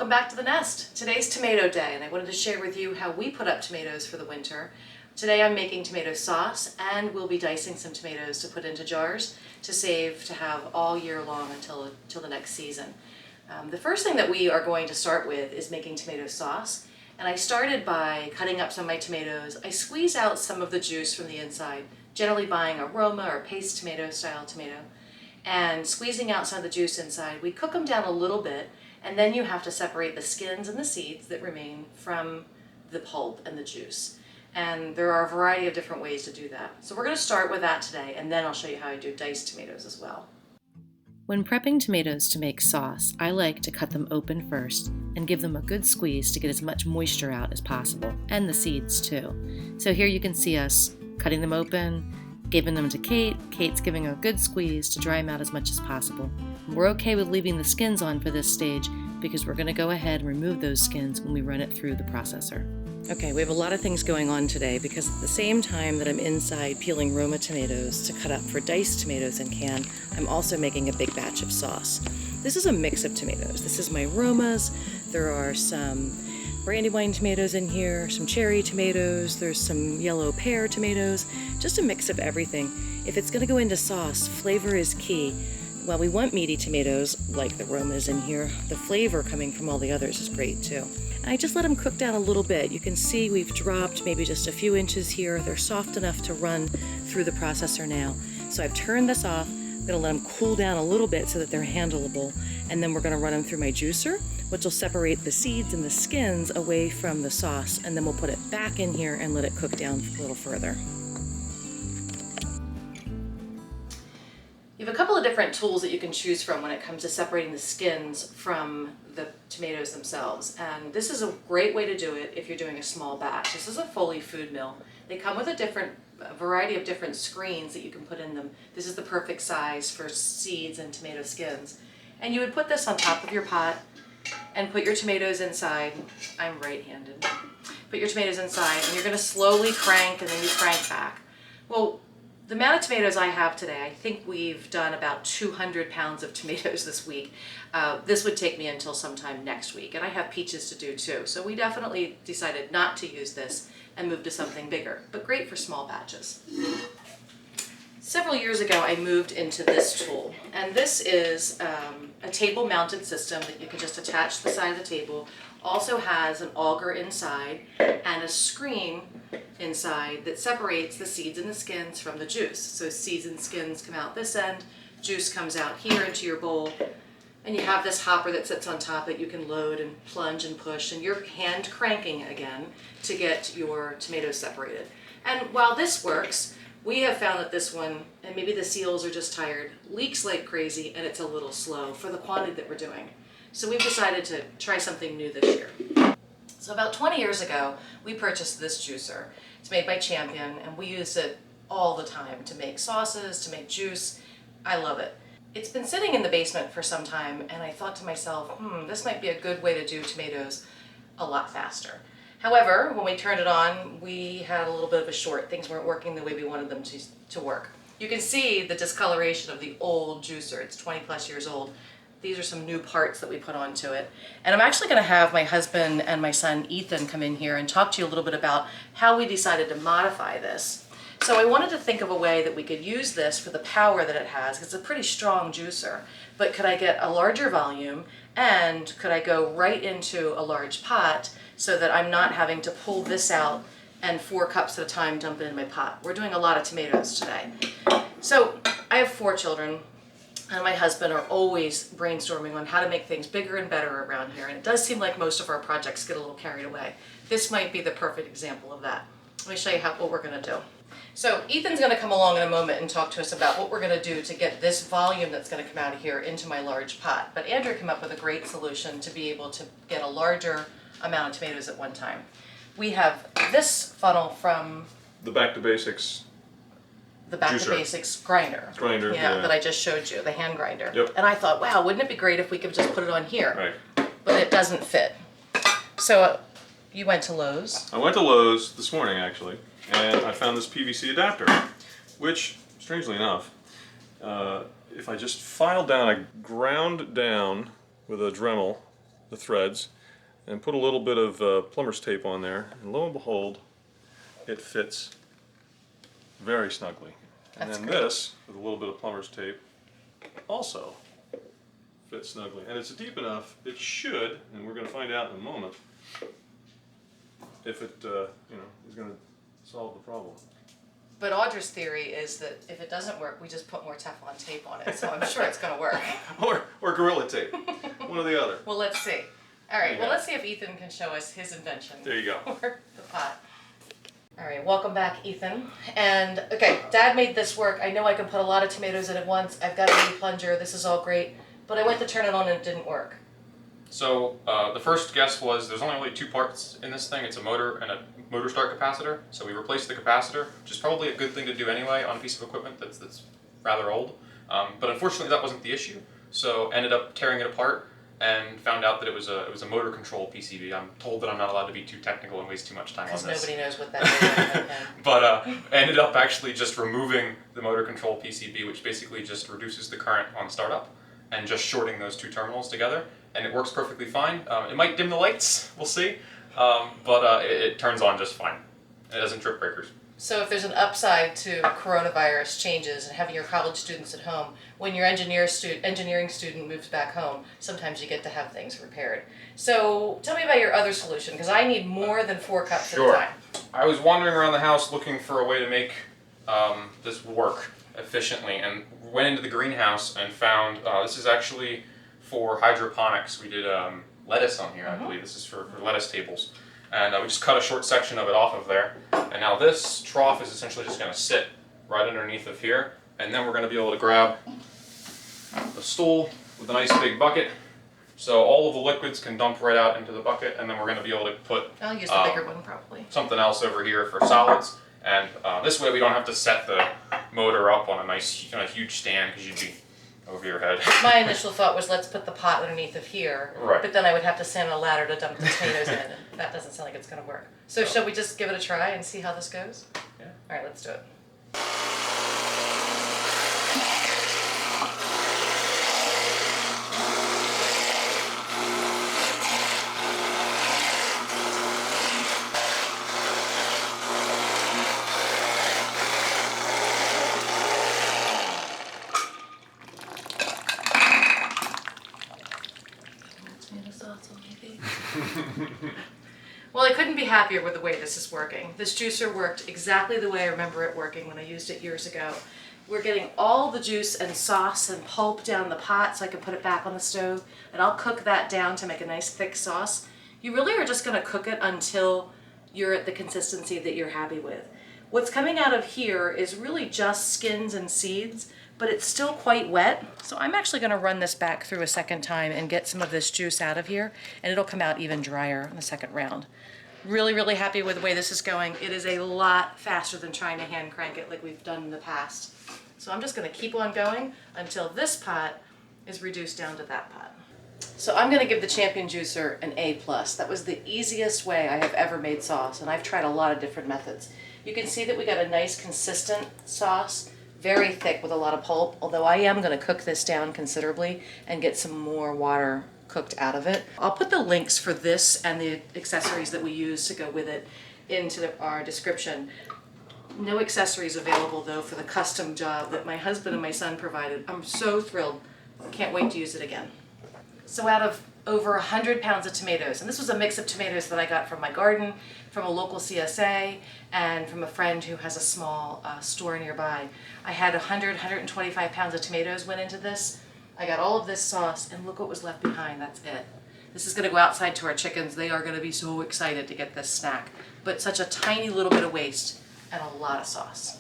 welcome back to the nest. Today's tomato day and I wanted to share with you how we put up tomatoes for the winter. Today I'm making tomato sauce and we'll be dicing some tomatoes to put into jars to save to have all year long until the next season. The first thing that we are going to start with is making tomato sauce. And I started by cutting up some of my tomatoes. I squeeze out some of the juice from the inside, generally buying a Roma or paste tomato style tomato, and squeezing out some of the juice inside. We cook them down a little bit, and then you have to separate the skins and the seeds that remain from the pulp and the juice. And there are a variety of different ways to do that. So we're going to start with that today, and then I'll show you how I do diced tomatoes as well. When prepping tomatoes to make sauce, I like to cut them open first and give them a good squeeze to get as much moisture out as possible, and the seeds too. So here you can see us cutting them open, giving them to Kate. Kate's giving a good squeeze to dry them out as much as possible. We're okay with leaving the skins on for this stage because we're going to go ahead and remove those skins when we run it through the processor. Okay, we have a lot of things going on today because at the same time that I'm inside peeling Roma tomatoes to cut up for diced tomatoes and can, I'm also making a big batch of sauce. This is a mix of tomatoes. This is my Romas. There are some brandywine tomatoes in here, some cherry tomatoes, there's some yellow pear tomatoes, just a mix of everything. If it's going to go into sauce, flavor is key. While we want meaty tomatoes, like the Romas in here, the flavor coming from all the others is great too. I just let them cook down a little bit. You can see we've dropped maybe just a few inches here. They're soft enough to run through the processor now. So I've turned this off. I'm going to let them cool down a little bit so that they're handleable. And then we're going to run them through my juicer, which will separate the seeds and the skins away from the sauce. And then we'll put it back in here and let it cook down a little further. You have a couple of different tools that you can choose from when it comes to separating the skins from the tomatoes themselves. And this is a great way to do it if you're doing a small batch. This is a Foley food mill. They come with a variety of different screens that you can put in them. This is the perfect size for seeds and tomato skins. And you would put this on top of your pot and put your tomatoes inside. I'm right-handed. Put your tomatoes inside and you're going to slowly crank and then you crank back. Well, the amount of tomatoes I have today, I think we've done about 200 pounds of tomatoes this week. This would take me until sometime next week, and I have peaches to do too. So we definitely decided not to use this and move to something bigger, but great for small batches. Several years ago, I moved into this tool, and this is a table-mounted system that you can just attach to the side of the table. Also has an auger inside and a screen inside that separates the seeds and the skins from the juice. So seeds and skins come out this end, juice comes out here into your bowl, and you have this hopper that sits on top that you can load and plunge and push, and you're hand cranking again to get your tomatoes separated. And while this works, we have found that this one, and maybe the seals are just tired, leaks like crazy and it's a little slow for the quantity that we're doing. So we've decided to try something new this year. So about 20 years ago, we purchased this juicer. It's made by Champion, and we use it all the time to make sauces, to make juice. I love it. It's been sitting in the basement for some time, and I thought to myself, this might be a good way to do tomatoes a lot faster. However, when we turned it on, we had a little bit of a short. Things weren't working the way we wanted them to work. You can see the discoloration of the old juicer. It's 20 plus years old. These are some new parts that we put onto it. And I'm actually going to have my husband and my son Ethan come in here and talk to you a little bit about how we decided to modify this. So I wanted to think of a way that we could use this for the power that it has. It's a pretty strong juicer, but could I get a larger volume and could I go right into a large pot so that I'm not having to pull this out and 4 cups at a time dump it in my pot. We're doing a lot of tomatoes today. So I have 4 children. And my husband are always brainstorming on how to make things bigger and better around here. And it does seem like most of our projects get a little carried away. This might be the perfect example of that. Let me show you what we're going to do. So Ethan's going to come along in a moment and talk to us about what we're going to do to get this volume that's going to come out of here into my large pot. But Andrew came up with a great solution to be able to get a larger amount of tomatoes at one time. We have this funnel from the Back to Basics. The Back Juicer. to Basics grinder. Yeah. That I just showed you, the hand grinder. Yep. And I thought, wow, wouldn't it be great if we could just put it on here? Right. But it doesn't fit. So you went to Lowe's. I went to Lowe's this morning actually, and I found this PVC adapter, which, strangely enough, if I just file down, I ground down with a Dremel the threads and put a little bit of plumber's tape on there, and lo and behold, it fits very snugly. And That's then great. this, with a little bit of plumber's tape, also fits snugly. And it's deep enough, it should, and we're going to find out in a moment, if it is going to solve the problem. But Audra's theory is that if it doesn't work, we just put more Teflon tape on it, so I'm sure it's going to work. or Gorilla Tape, one or the other. Well, let's see. All right, well, Yeah. let's see if Ethan can show us his invention. There you go. For the pot. All right, welcome back, Ethan. And, okay, Dad made this work. I know I can put a lot of tomatoes in at once. I've got a mini plunger. This is all great. But I went to turn it on and it didn't work. So the first guess was there's only really two parts in this thing. It's a motor and a motor start capacitor. So we replaced the capacitor, which is probably a good thing to do anyway on a piece of equipment that's rather old. But unfortunately that wasn't the issue. So ended up tearing it apart and found out that it was a motor control PCB. I'm told that I'm not allowed to be too technical and waste too much time on this. Because nobody knows what that is. But ended up actually just removing the motor control PCB, which basically just reduces the current on startup, and just shorting those two terminals together. And it works perfectly fine. It might dim the lights, we'll see, but it turns on just fine. It doesn't trip breakers. So if there's an upside to coronavirus changes and having your college students at home, when your engineering student moves back home, sometimes you get to have things repaired. So tell me about your other solution, because I need more than 4 cups at a time. I was wandering around the house looking for a way to make this work efficiently, and went into the greenhouse and found this is actually for hydroponics. We did lettuce on here, I believe. This is for lettuce tables. And we just cut a short section of it off of there. And now this trough is essentially just going to sit right underneath of here. And then we're going to be able to grab the stool with a nice big bucket. So all of the liquids can dump right out into the bucket, and then we're going to be able to put I'll use the bigger one probably. something else over here for solids. And this way we don't have to set the motor up on a huge stand, because you'd be over your head. My initial thought was, let's put the pot underneath of here, Right. but then I would have to stand on a ladder to dump the tomatoes in, and that doesn't sound like it's going to work. So shall we just give it a try and see how this goes? Yeah. All right, let's do it. Well, I couldn't be happier with the way this is working. This juicer worked exactly the way I remember it working when I used it years ago. We're getting all the juice and sauce and pulp down the pot so I can put it back on the stove, and I'll cook that down to make a nice thick sauce. You really are just going to cook it until you're at the consistency that you're happy with. What's coming out of here is really just skins and seeds, but it's still quite wet. So I'm actually going to run this back through a second time and get some of this juice out of here, and it'll come out even drier in the second round. Really, really happy with the way this is going. It is a lot faster than trying to hand crank it like we've done in the past. So I'm just going to keep on going until this pot is reduced down to that pot. So I'm going to give the Champion Juicer an A+. That was the easiest way I have ever made sauce, and I've tried a lot of different methods. You can see that we got a nice consistent sauce, very thick with a lot of pulp, although I am going to cook this down considerably and get some more water cooked out of it. I'll put the links for this and the accessories that we use to go with it into our description. No accessories available though for the custom job that my husband and my son provided. I'm so thrilled. Can't wait to use it again. So out of over 100 pounds of tomatoes, and this was a mix of tomatoes that I got from my garden, from a local CSA, and from a friend who has a small store nearby. I had 125 pounds of tomatoes went into this. I got all of this sauce, and look what was left behind. That's it. This is going to go outside to our chickens. They are going to be so excited to get this snack. But such a tiny little bit of waste and a lot of sauce.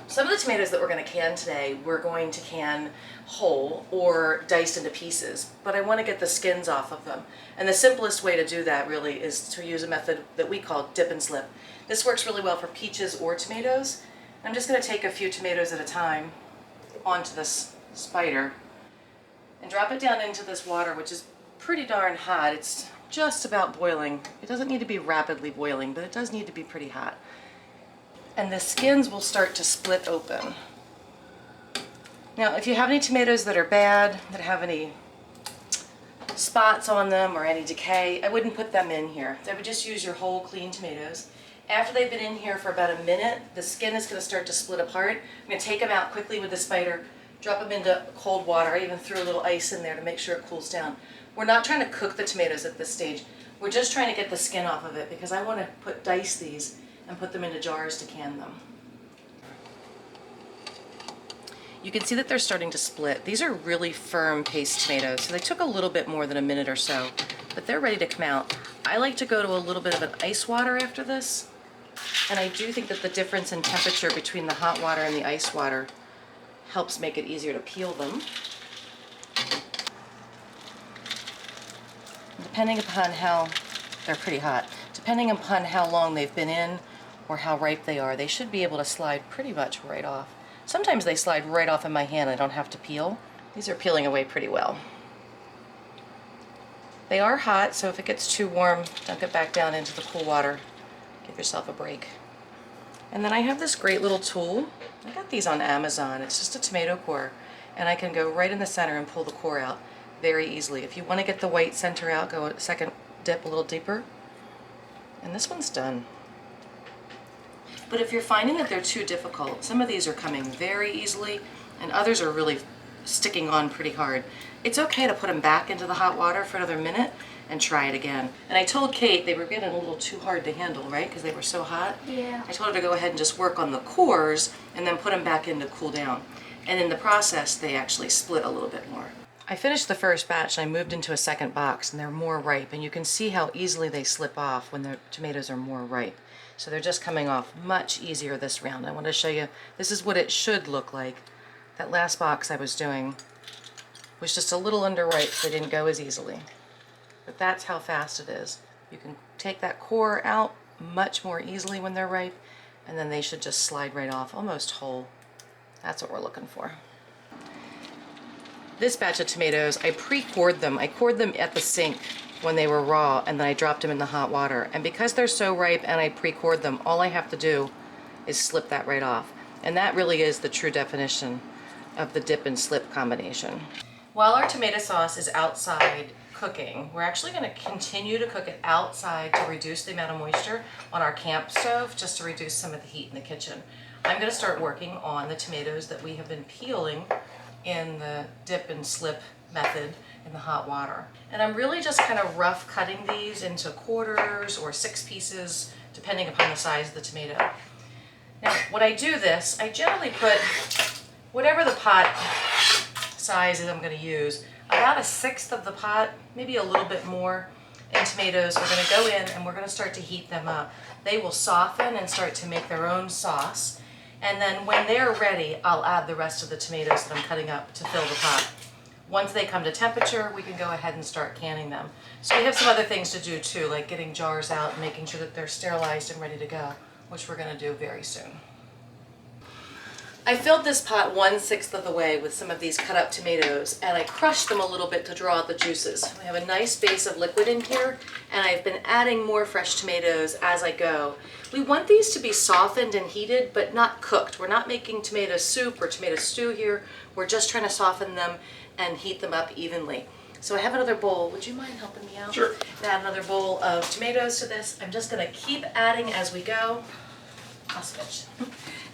Some of the tomatoes that we're going to can today, we're going to can whole or diced into pieces, but I want to get the skins off of them. And the simplest way to do that really is to use a method that we call dip and slip. This works really well for peaches or tomatoes. I'm just going to take a few tomatoes at a time onto this spider and drop it down into this water, which is pretty darn hot. It's just about boiling. It doesn't need to be rapidly boiling, but it does need to be pretty hot. And the skins will start to split open. Now, if you have any tomatoes that are bad, that have any spots on them or any decay, I wouldn't put them in here. I would just use your whole clean tomatoes. After they've been in here for about a minute, the skin is going to start to split apart. I'm going to take them out quickly with the spider, drop them into cold water. I even threw a little ice in there to make sure it cools down. We're not trying to cook the tomatoes at this stage. We're just trying to get the skin off of it because I want to dice these and put them into jars to can them. You can see that they're starting to split. These are really firm paste tomatoes, so they took a little bit more than a minute or so, but they're ready to come out. I like to go to a little bit of an ice water after this, and I do think that the difference in temperature between the hot water and the ice water helps make it easier to peel them. Depending upon how, they're pretty hot, depending upon how long they've been in or how ripe they are, they should be able to slide pretty much right off. Sometimes they slide right off in my hand. I don't have to peel. These are peeling away pretty well. They are hot, so if it gets too warm, dunk it back down into the cool water. Give yourself a break. And then I have this great little tool. I got these on Amazon. It's just a tomato core, and I can go right in the center and pull the core out very easily. If you want to get the white center out, go a second dip a little deeper. And this one's done. But if you're finding that they're too difficult, some of these are coming very easily and others are really sticking on pretty hard. It's okay to put them back into the hot water for another minute and try it again. And I told Kate they were getting a little too hard to handle, right? Because they were so hot. Yeah. I told her to go ahead and just work on the cores and then put them back in to cool down. And in the process, they actually split a little bit more. I finished the first batch and I moved into a second box and they're more ripe. And you can see how easily they slip off when the tomatoes are more ripe. So they're just coming off much easier this round. I want to show you, this is what it should look like. That last box I was doing was just a little underripe, so they didn't go as easily. But that's how fast it is. You can take that core out much more easily when they're ripe, and then they should just slide right off, almost whole. That's what we're looking for. This batch of tomatoes, I pre-cored them. I cored them at the sink when they were raw, and then I dropped them in the hot water. And because they're so ripe and I pre-cored them, all I have to do is slip that right off. And that really is the true definition of the dip and slip combination. While our tomato sauce is outside cooking, we're actually going to continue to cook it outside to reduce the amount of moisture on our camp stove, just to reduce some of the heat in the kitchen. I'm going to start working on the tomatoes that we have been peeling in the dip and slip method in the hot water. And I'm really just kind of rough cutting these into quarters or 6 pieces, depending upon the size of the tomato. Now, when I do this, I generally put whatever the pot size is I'm going to use, about 1/6 of the pot, maybe a little bit more, in tomatoes. We're going to go in and we're going to start to heat them up. They will soften and start to make their own sauce. And then when they're ready, I'll add the rest of the tomatoes that I'm cutting up to fill the pot. Once they come to temperature, we can go ahead and start canning them. So we have some other things to do too, like getting jars out and making sure that they're sterilized and ready to go, which we're going to do very soon. I filled this pot 1/6 of the way with some of these cut up tomatoes, and I crushed them a little bit to draw out the juices. We have a nice base of liquid in here, and I've been adding more fresh tomatoes as I go. We want these to be softened and heated, but not cooked. We're not making tomato soup or tomato stew here. We're just trying to soften them and heat them up evenly. So I have another bowl. Would you mind helping me out? Sure. Add another bowl of tomatoes to this. I'm just going to keep adding as we go. I'll switch.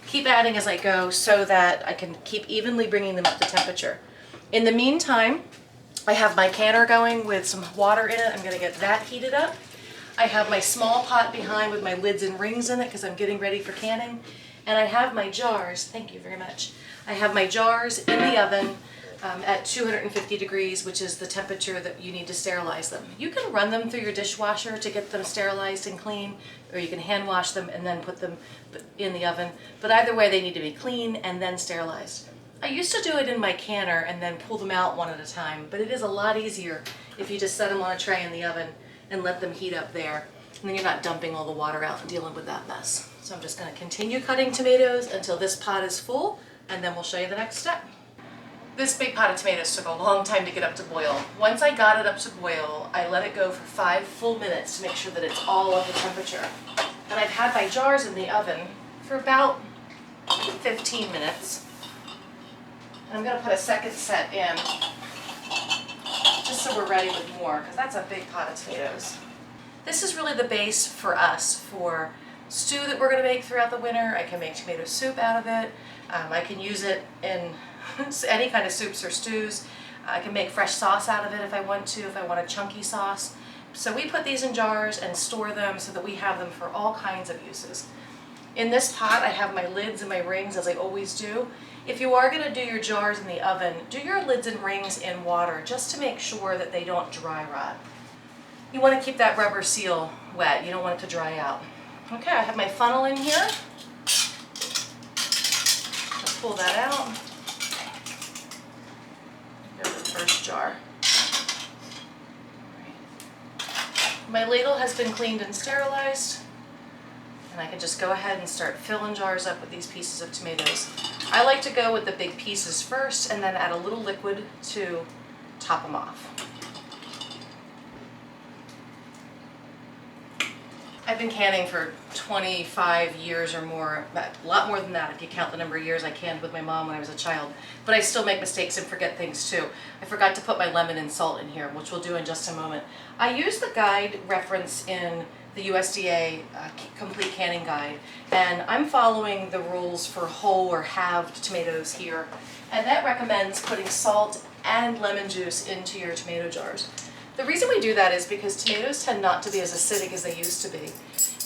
Keep adding as I go so that I can keep evenly bringing them up to temperature. In the meantime, I have my canner going with some water in it. I'm going to get that heated up. I have my small pot behind with my lids and rings in it because I'm getting ready for canning. And I have my jars, thank you very much. I have my jars in the oven at 250 degrees, which is the temperature that you need to sterilize them. You can run them through your dishwasher to get them sterilized and clean, or you can hand wash them and then put them in the oven. But either way, they need to be clean and then sterilized. I used to do it in my canner and then pull them out one at a time, but it is a lot easier if you just set them on a tray in the oven and let them heat up there. And then you're not dumping all the water out and dealing with that mess. So I'm just going to continue cutting tomatoes until this pot is full, and then we'll show you the next step. This big pot of tomatoes took a long time to get up to boil. Once I got it up to boil, I let it go for 5 full minutes to make sure that it's all up to temperature. And I've had my jars in the oven for about 15 minutes. And I'm gonna put a second set in, just so we're ready with more, because that's a big pot of tomatoes. This is really the base for us for stew that we're gonna make throughout the winter. I can make tomato soup out of it. I can use it in any kind of soups or stews. I can make fresh sauce out of it if I want to, if I want a chunky sauce. So we put these in jars and store them so that we have them for all kinds of uses. In this pot, I have my lids and my rings, as I always do. If you are gonna do your jars in the oven, do your lids and rings in water just to make sure that they don't dry rot. You wanna keep that rubber seal wet. You don't want it to dry out. Okay, I have my funnel in here. Let's pull that out. Go to the first jar. My ladle has been cleaned and sterilized, and I can just go ahead and start filling jars up with these pieces of tomatoes. I like to go with the big pieces first and then add a little liquid to top them off. I've been canning for 25 years or more, a lot more than that if you count the number of years I canned with my mom when I was a child. But I still make mistakes and forget things too. I forgot to put my lemon and salt in here, which we'll do in just a moment. I use the guide reference in the USDA complete canning guide, and I'm following the rules for whole or halved tomatoes here. And that recommends putting salt and lemon juice into your tomato jars. The reason we do that is because tomatoes tend not to be as acidic as they used to be.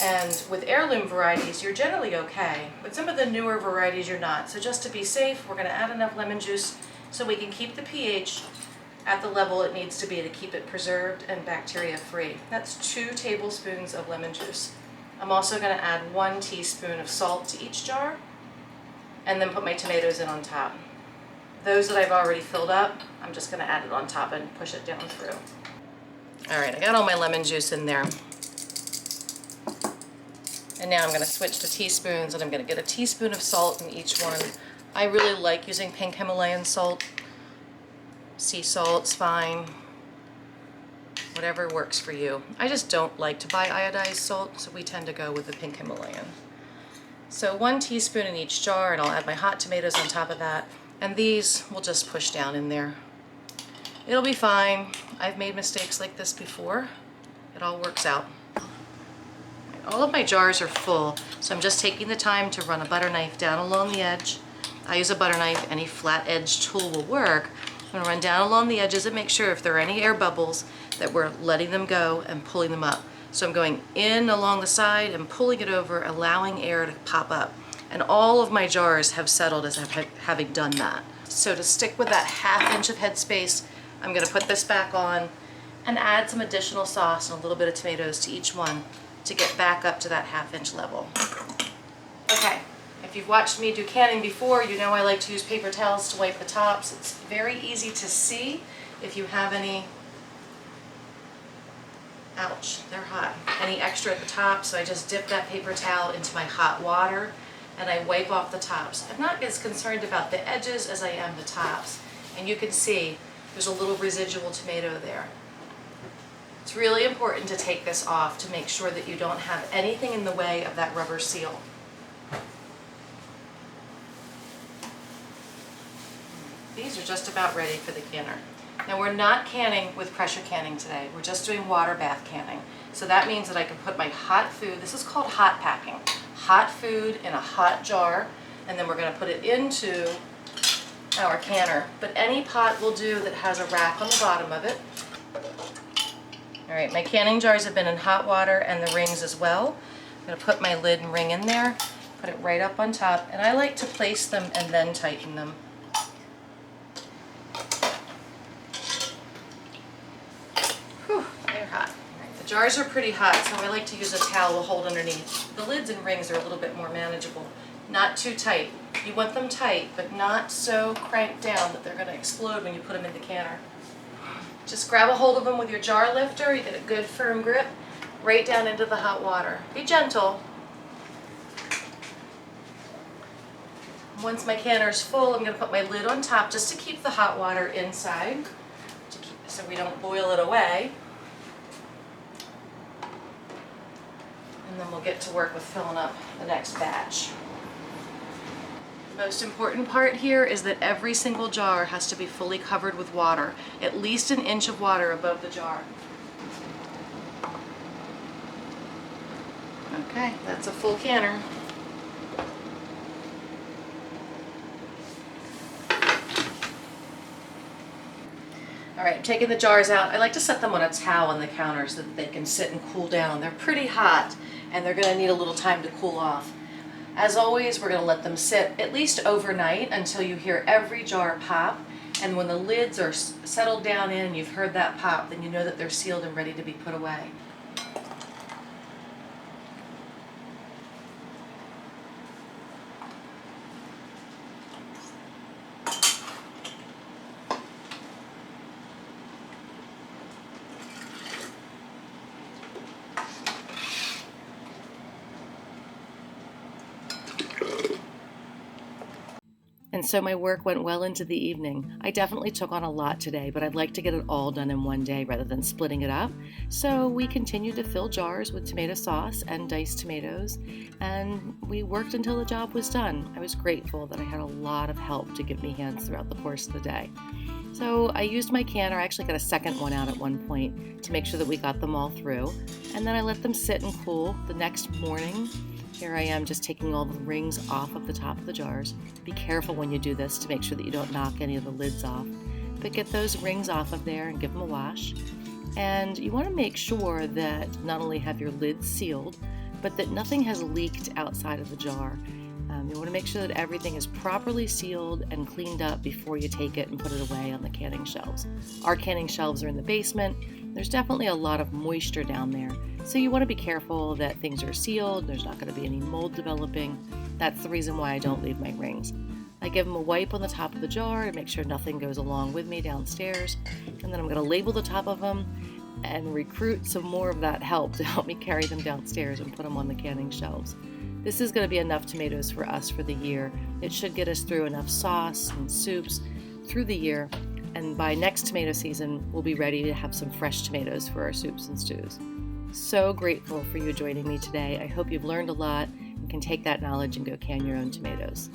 And with heirloom varieties, you're generally okay, but some of the newer varieties you're not. So just to be safe, we're gonna add enough lemon juice so we can keep the pH at the level it needs to be to keep it preserved and bacteria free. That's 2 tablespoons of lemon juice. I'm also gonna add 1 teaspoon of salt to each jar and then put my tomatoes in on top. Those that I've already filled up, I'm just gonna add it on top and push it down through. All right, I got all my lemon juice in there. And now I'm gonna switch to teaspoons, and I'm gonna get a teaspoon of salt in each one. I really like using pink Himalayan salt. Sea salt's fine. Whatever works for you. I just don't like to buy iodized salt, so we tend to go with the pink Himalayan. So 1 teaspoon in each jar, and I'll add my hot tomatoes on top of that. And these we'll just push down in there. It'll be fine. I've made mistakes like this before. It all works out. All of my jars are full, so I'm just taking the time to run a butter knife down along the edge. I use a butter knife, any flat edge tool will work. I'm gonna run down along the edges and make sure if there are any air bubbles that we're letting them go and pulling them up. So I'm going in along the side and pulling it over, allowing air to pop up. And all of my jars have settled as having done that. So to stick with that 1/2 inch of headspace, I'm gonna put this back on and add some additional sauce and a little bit of tomatoes to each one to get back up to that 1/2 inch level. Okay, if you've watched me do canning before, you know I like to use paper towels to wipe the tops. It's very easy to see if you have any, ouch, they're hot, any extra at the top, so I just dip that paper towel into my hot water and I wipe off the tops. I'm not as concerned about the edges as I am the tops. And you can see there's a little residual tomato there. It's really important to take this off to make sure that you don't have anything in the way of that rubber seal. These are just about ready for the canner. Now we're not canning with pressure canning today. We're just doing water bath canning. So that means that I can put my hot food, this is called hot packing, hot food in a hot jar, and then we're gonna put it into our canner. But any pot will do that has a rack on the bottom of it. All right, my canning jars have been in hot water and the rings as well. I'm gonna put my lid and ring in there, put it right up on top, and I like to place them and then tighten them. Whew, they're hot. All right, the jars are pretty hot, so I like to use a towel to hold underneath. The lids and rings are a little bit more manageable. Not too tight. You want them tight, but not so cranked down that they're gonna explode when you put them in the canner. Just grab a hold of them with your jar lifter, you get a good firm grip, right down into the hot water. Be gentle. Once my canner is full, I'm going to put my lid on top just to keep the hot water inside, so we don't boil it away. And then we'll get to work with filling up the next batch. Most important part here is that every single jar has to be fully covered with water, at least an inch of water above the jar. Okay, that's a full canner. All right, I'm taking the jars out. I like to set them on a towel on the counter so that they can sit and cool down. They're pretty hot and they're gonna need a little time to cool off. As always, we're gonna let them sit at least overnight until you hear every jar pop. And when the lids are settled down in and you've heard that pop, then you know that they're sealed and ready to be put away. And so my work went well into the evening. I definitely took on a lot today, but I'd like to get it all done in one day rather than splitting it up. So we continued to fill jars with tomato sauce and diced tomatoes, and we worked until the job was done. I was grateful that I had a lot of help to give me hands throughout the course of the day. So I used my canner. I actually got a second one out at one point to make sure that we got them all through. And then I let them sit and cool. The next morning, here I am just taking all the rings off of the top of the jars. Be careful when you do this to make sure that you don't knock any of the lids off. But get those rings off of there and give them a wash. And you want to make sure that not only have your lids sealed, but that nothing has leaked outside of the jar. You want to make sure that everything is properly sealed and cleaned up before you take it and put it away on the canning shelves. Our canning shelves are in the basement. There's definitely a lot of moisture down there, so you want to be careful that things are sealed. There's not going to be any mold developing. That's the reason why I don't leave my rings. I give them a wipe on the top of the jar to make sure nothing goes along with me downstairs, and then I'm going to label the top of them and recruit some more of that help to help me carry them downstairs and put them on the canning shelves. This is going to be enough tomatoes for us for the year. It should get us through enough sauce and soups through the year, and by next tomato season, we'll be ready to have some fresh tomatoes for our soups and stews. So grateful for you joining me today. I hope you've learned a lot and can take that knowledge and go can your own tomatoes.